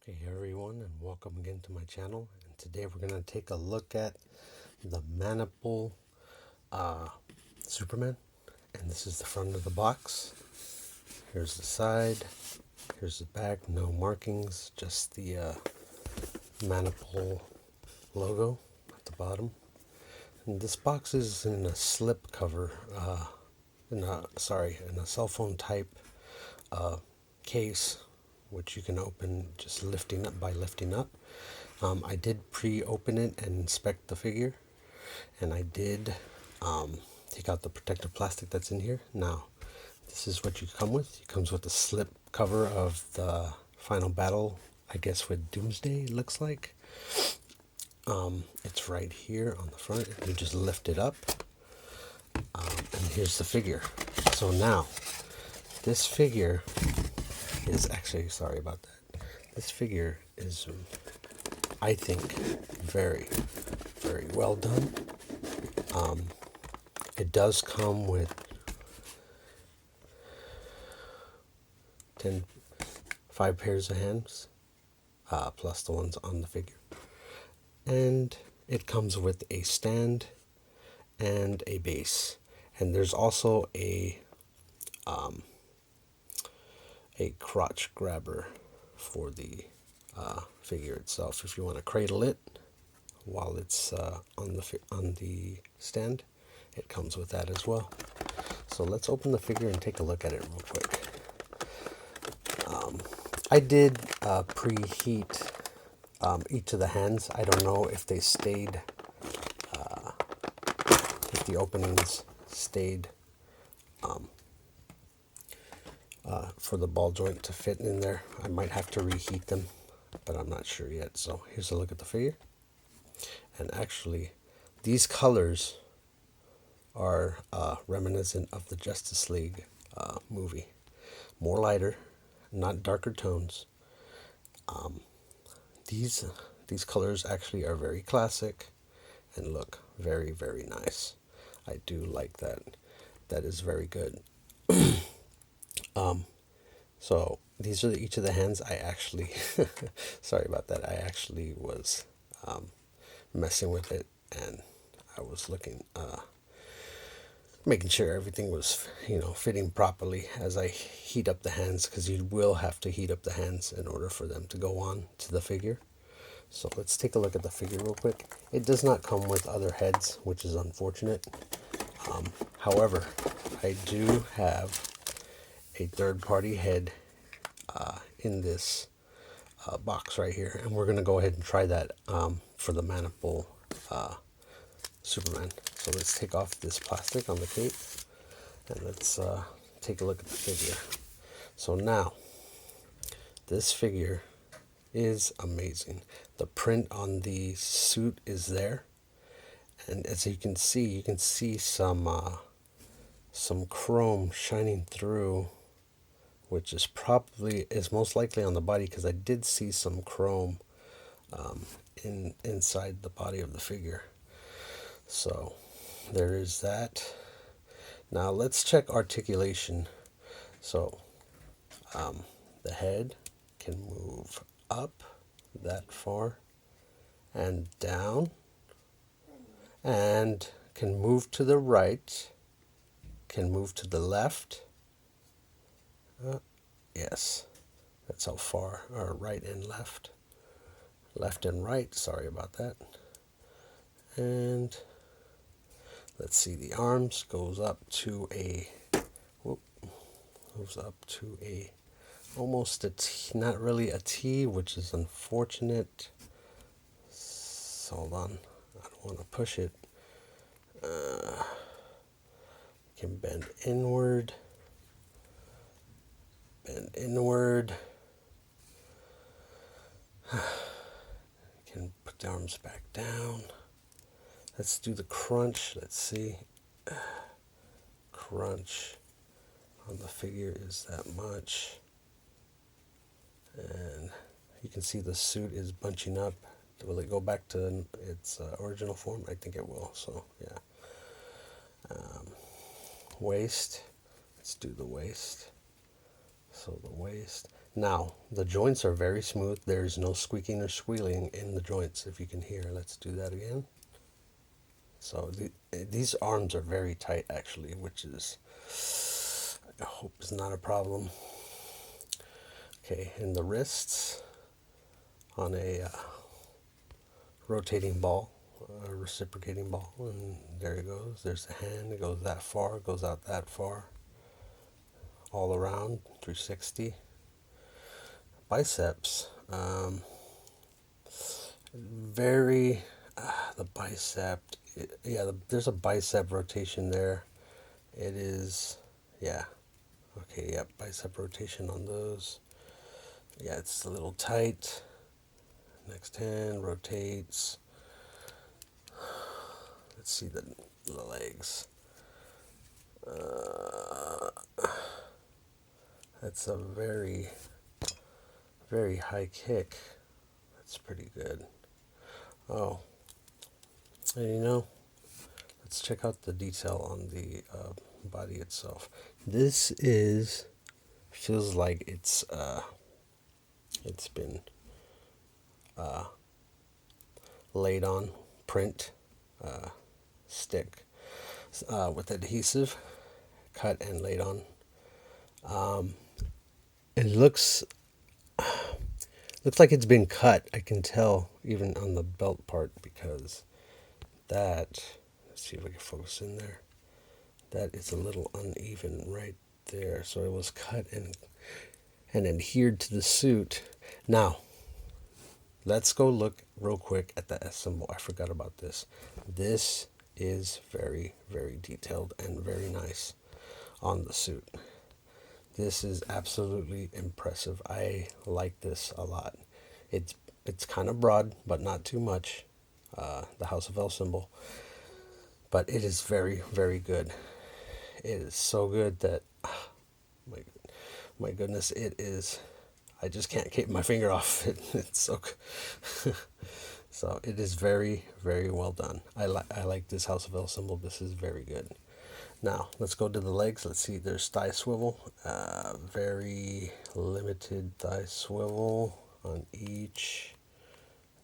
Hey everyone, and welcome again to my channel. And today we're going to take a look at the Manapple uh, Superman. And this is the front of the box. Here's the side. Here's the back. No markings, just the Manapple logo at the bottom. And this box is in a slip cover, in a cell phone type case, which you can open just lifting up by lifting up. I did pre-open it and inspect the figure, and I did take out the protective plastic that's in here. Now, this is what you come with. It comes with the slip cover of the final battle, I guess with Doomsday, it looks like. It's right here on the front. You just lift it up, and here's the figure. So now, this figure is actually, sorry about that. This figure is, I think, very, very well done. It does come with 5 pairs of hands, plus the ones on the figure. And it comes with a stand and a base. And there's also a crotch grabber for the figure itself. If you want to cradle it while it's on the stand, it comes with that as well. So let's open the figure and take a look at it real quick. I did preheat each of the hands. I don't know if they stayed, if the openings stayed for the ball joint to fit in there. I might have to reheat them, but I'm not sure yet. So here's a look at the figure. And actually, these colors are reminiscent of the Justice League movie. More lighter, not darker tones. These colors actually are very classic and look very, very nice. I do like that. That is very good. So these are each of the hands. I actually, sorry about that. I actually was messing with it, and I was looking, making sure everything was, fitting properly as I heat up the hands, because you will have to heat up the hands in order for them to go on to the figure. So let's take a look at the figure real quick. It does not come with other heads, which is unfortunate. However, I do have a third-party head in this box right here, and we're going to go ahead and try that for the Manapple Superman. So let's take off this plastic on the cape, and let's take a look at the figure. So now, this figure is amazing. The print on the suit is there, and as you can see some chrome shining through, which is most likely on the body, because I did see some chrome inside the body of the figure. So there is that. Now let's check articulation. So the head can move up that far and down, and can move to the right, can move to the left. Yes, that's how far, or right and left. Left and right, sorry about that. And let's see, the arms goes up to almost a T, not really a T, which is unfortunate. So hold on, I don't want to push it. Can bend inward. Can put the arms back down. Let's do the crunch. Let's see. Crunch on the figure is that much. And you can see the suit is bunching up. Will it go back to its original form? I think it will. So, yeah. Waist. Let's do the waist. So the waist. Now, the joints are very smooth. There's no squeaking or squealing in the joints, if you can hear. Let's do that again. So these arms are very tight, actually, which is, I hope, is not a problem. Okay, and the wrists on a rotating ball, a reciprocating ball, and there it goes. There's the hand. It goes that far, goes out that far, all around, 360. Biceps, very, the bicep, yeah, there's a bicep rotation there. It is, yeah, okay, yeah, bicep rotation on those. Yeah, it's a little tight. Next hand rotates. Let's see the legs. That's a very, very high kick. That's pretty good. Oh, and let's check out the detail on the body itself. This is feels like it's been laid on print stick with adhesive, cut and laid on. It looks like it's been cut. I can tell even on the belt part because that. Let's see if I can focus in there. That is a little uneven right there. So it was cut and adhered to the suit. Now, let's go look real quick at the S symbol. I forgot about this. This is very, very detailed and very nice on the suit. This is absolutely impressive. I like this a lot. It's kind of broad, but not too much. The House of L symbol, but it is very, very good. It is so good that my my goodness, it is. I just can't keep my finger off it. It's so so it is very, very well done. I like this House of L symbol. This is very good. Now let's go to the legs. Let's see. There's thigh swivel. Very limited thigh swivel on each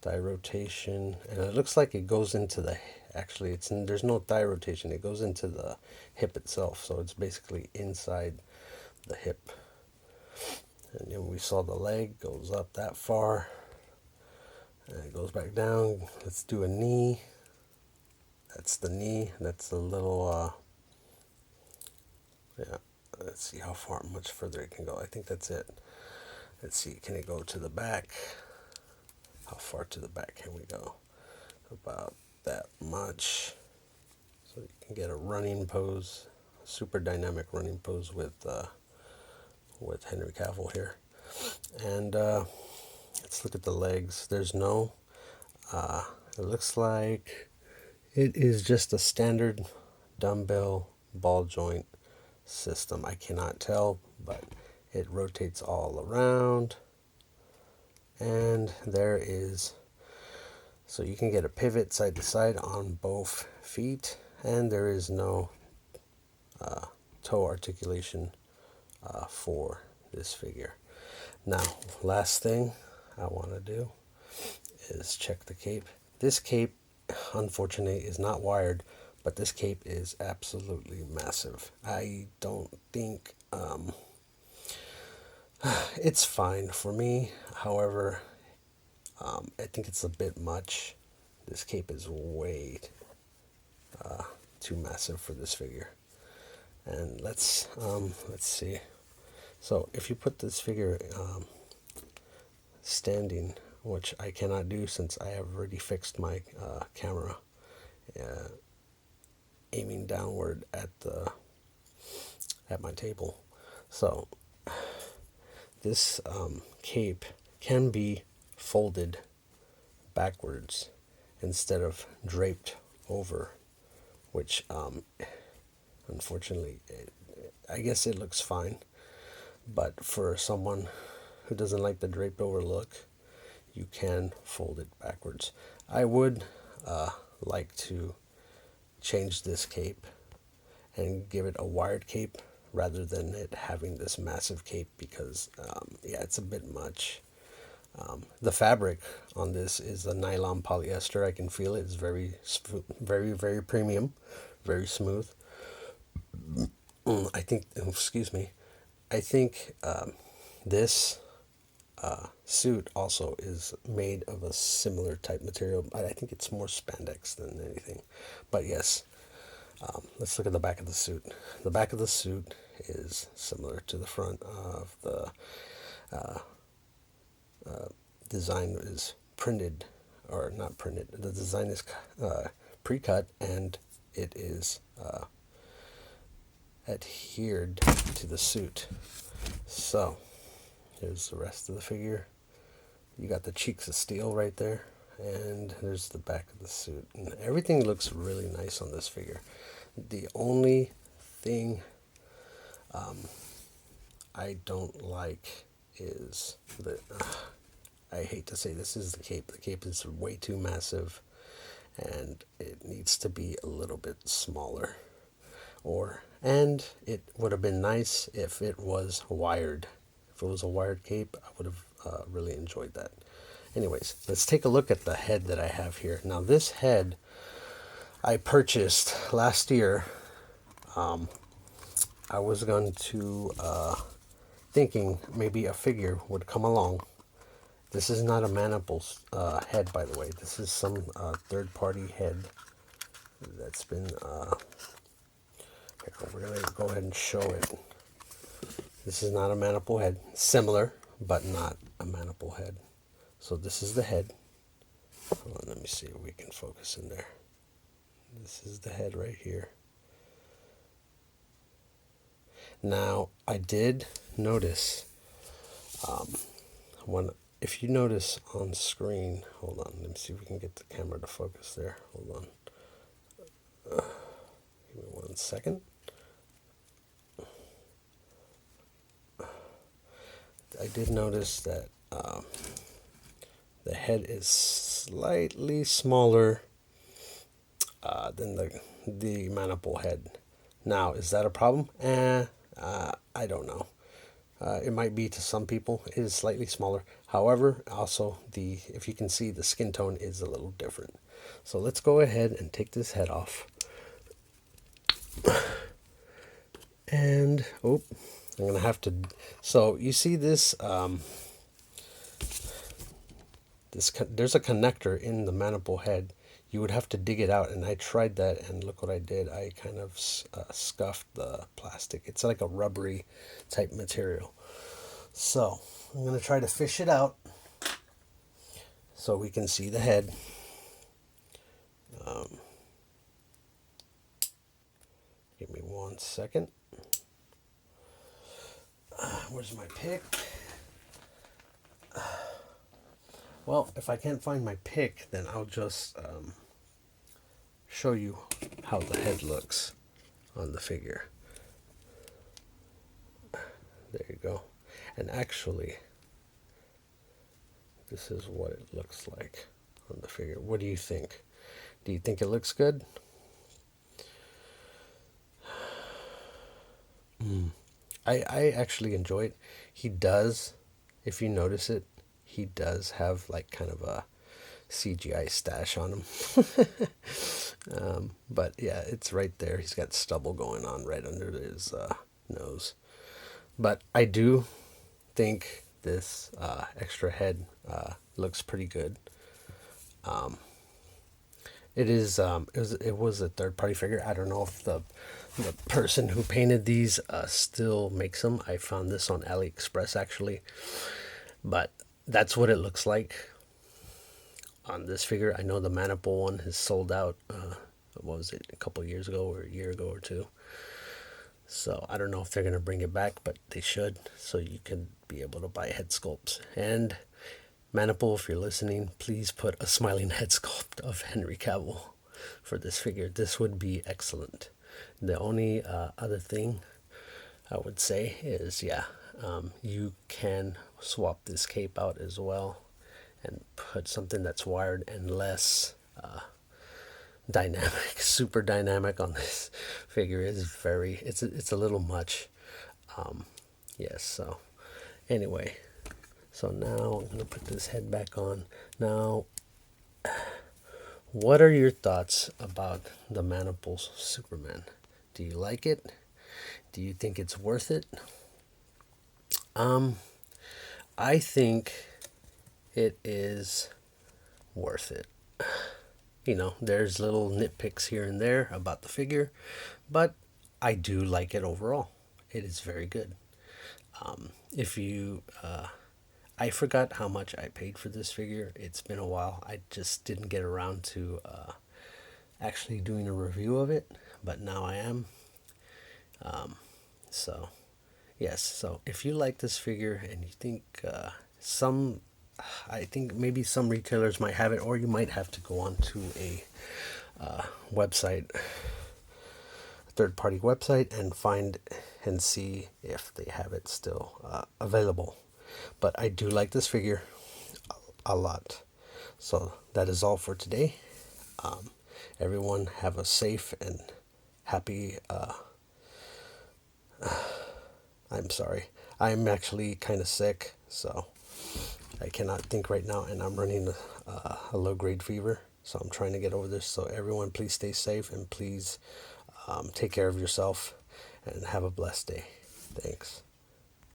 thigh rotation, and it looks like it goes into the. Actually, there's no thigh rotation. It goes into the hip itself, so it's basically inside the hip. And then we saw the leg goes up that far, and it goes back down. Let's do a knee. That's the knee. That's a little. Yeah. Let's see how far, much further it can go. I think that's it. Let's see. Can it go to the back? How far to the back can we go? About that much. So you can get a running pose, super dynamic running pose with Henry Cavill here. And let's look at the legs. There's no. It looks like it is just a standard dumbbell ball joint system. I cannot tell, but it rotates all around. And there is, so you can get a pivot side to side on both feet, and there is no toe articulation for this figure. Now, last thing I want to do is check the cape. This cape, unfortunately, is not wired, but this cape is absolutely massive. I don't think it's fine for me. However, I think it's a bit much. This cape is way too massive for this figure. And let's see. So if you put this figure standing, which I cannot do since I have already fixed my camera aiming downward at my table. So this cape can be folded backwards instead of draped over, which unfortunately, I guess it looks fine. But for someone who doesn't like the draped over look, you can fold it backwards. I would like to change this cape and give it a wired cape rather than it having this massive cape because, yeah, it's a bit much. The fabric on this is a nylon polyester. I can feel it. It's very, very premium, very smooth. I think, excuse me, I think this suit also is made of a similar type material. I think it's more spandex than anything. But yes, let's look at the back of the suit. The back of the suit is similar to the front of the design is printed, or not printed. The design is pre-cut, and it is adhered to the suit. So here's the rest of the figure. You got the cheeks of steel right there, and there's the back of the suit. And everything looks really nice on this figure. The only thing I don't like is the. I hate to say this, is the cape. The cape is way too massive, and it needs to be a little bit smaller. And it would have been nice if it was wired. If it was a wired cape, I would have really enjoyed that. Anyways, let's take a look at the head that I have here. Now, this head I purchased last year. I was going to, thinking maybe a figure would come along. This is not a Manapple head, by the way. This is some third-party head that's been. Here, we're going to go ahead and show it. This is not a Manapple head. Similar, but not a Manapple head. So this is the head. Hold on, let me see if we can focus in there. This is the head right here. Now, I did notice, if you notice on screen, hold on, let me see if we can get the camera to focus there. Hold on. Give me 1 second. I did notice that the head is slightly smaller than the Manapple head. Now, is that a problem? I don't know. It might be to some people. It is slightly smaller. However, also if you can see, the skin tone is a little different. So let's go ahead and take this head off. And I'm gonna have to. So you see this. There's a connector in the Manapple head. You would have to dig it out, and I tried that, and look what I did. I kind of scuffed the plastic. It's like a rubbery type material. So I'm going to try to fish it out so we can see the head. Give me 1 second. Where's my pick? Well, if I can't find my pick, then I'll just show you how the head looks on the figure. There you go. And actually, this is what it looks like on the figure. What do you think? Do you think it looks good? I actually enjoy it. He does, if you notice it, he does have like kind of a CGI stash on him. But yeah, it's right there. He's got stubble going on right under his nose. But I do think this extra head looks pretty good. It was a third party figure. I don't know if the person who painted these still makes them. I found this on AliExpress actually, but that's what it looks like on this figure. I know the Manapple one has sold out. What was it, a couple years ago or a year ago or two? So I don't know if they're gonna bring it back, but they should, so you can be able to buy head sculpts. And Manapple, if you're listening, please put a smiling head sculpt of Henry Cavill for this figure. This would be excellent. The only other thing I would say is, you can swap this cape out as well and put something that's wired and less dynamic. Super dynamic on this figure is it's a little much. Yes, so anyway, so now I'm going to put this head back on. Now, what are your thoughts about the Manapple Superman? Do you like it? Do you think it's worth it? I think it is worth it. There's little nitpicks here and there about the figure, but I do like it overall. It is very good. If you, I forgot how much I paid for this figure. It's been a while. I just didn't get around to actually doing a review of it, but now I am. So, yes. So if you like this figure and you think some, I think maybe some retailers might have it, or you might have to go on to a website, third-party website, and find and see if they have it still available. But I do like this figure a lot. So that is all for today. Everyone have a safe and happy. I'm sorry. I'm actually kind of sick, so I cannot think right now, and I'm running a low-grade fever. So I'm trying to get over this. So everyone, please stay safe and please take care of yourself and have a blessed day. Thanks.